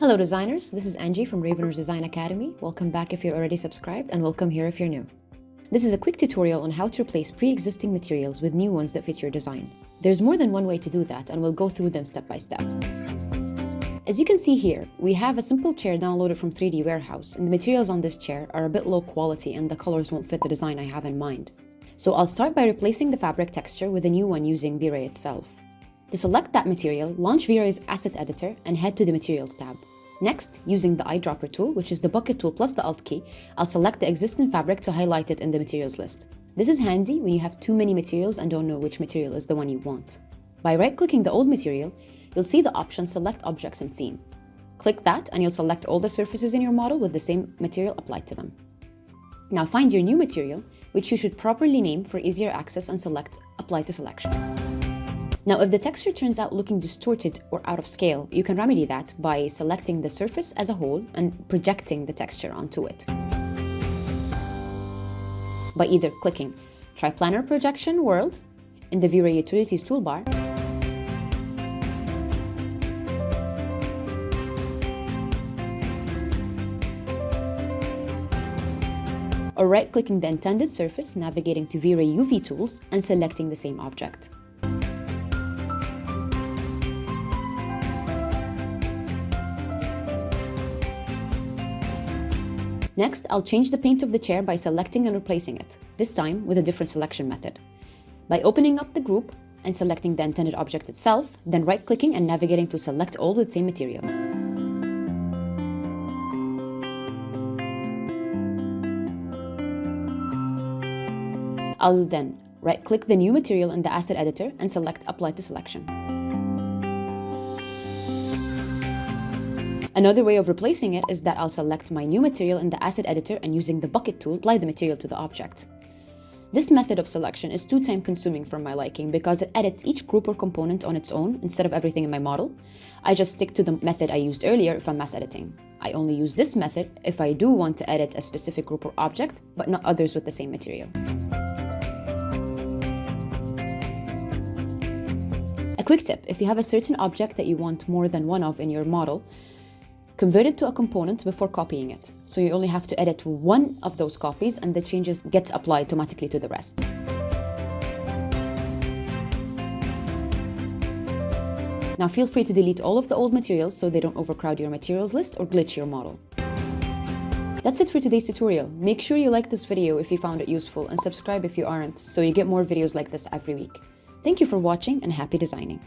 Hello designers, this is Angie from Ravenor's Design Academy. Welcome back if you're already subscribed, and welcome here if you're new. This is a quick tutorial on how to replace pre-existing materials with new ones that fit your design. There's more than one way to do that, and we'll go through them step by step. As you can see here, we have a simple chair downloaded from 3D Warehouse, and the materials on this chair are a bit low quality and the colors won't fit the design I have in mind. So I'll start by replacing the fabric texture with a new one using VRay itself. To select that material, launch VRay's Asset Editor and head to the Materials tab. Next, using the eyedropper tool, which is the bucket tool plus the Alt key, I'll select the existing fabric to highlight it in the materials list. This is handy when you have too many materials and don't know which material is the one you want. By right-clicking the old material, you'll see the option Select Objects and Scene. Click that and you'll select all the surfaces in your model with the same material applied to them. Now find your new material, which you should properly name for easier access, and select Apply to Selection. Now, if the texture turns out looking distorted or out of scale, you can remedy that by selecting the surface as a whole and projecting the texture onto it. By either clicking Triplanar Projection World in the VRay Utilities toolbar, or right-clicking the intended surface, navigating to VRay UV Tools, and selecting the same object. Next, I'll change the paint of the chair by selecting and replacing it, this time with a different selection method. By opening up the group and selecting the intended object itself, then right-clicking and navigating to Select All with same material. I'll then right-click the new material in the Asset Editor and select Apply to Selection. Another way of replacing it is that I'll select my new material in the Asset Editor and using the bucket tool, apply the material to the object. This method of selection is too time-consuming for my liking because it edits each group or component on its own instead of everything in my model. I just stick to the method I used earlier if I'm mass editing. I only use this method if I do want to edit a specific group or object, but not others with the same material. A quick tip: if you have a certain object that you want more than one of in your model, convert it to a component before copying it, so you only have to edit one of those copies and the changes get applied automatically to the rest. Now feel free to delete all of the old materials so they don't overcrowd your materials list or glitch your model. That's it for today's tutorial. Make sure you like this video if you found it useful and subscribe if you aren't, so you get more videos like this every week. Thank you for watching and happy designing.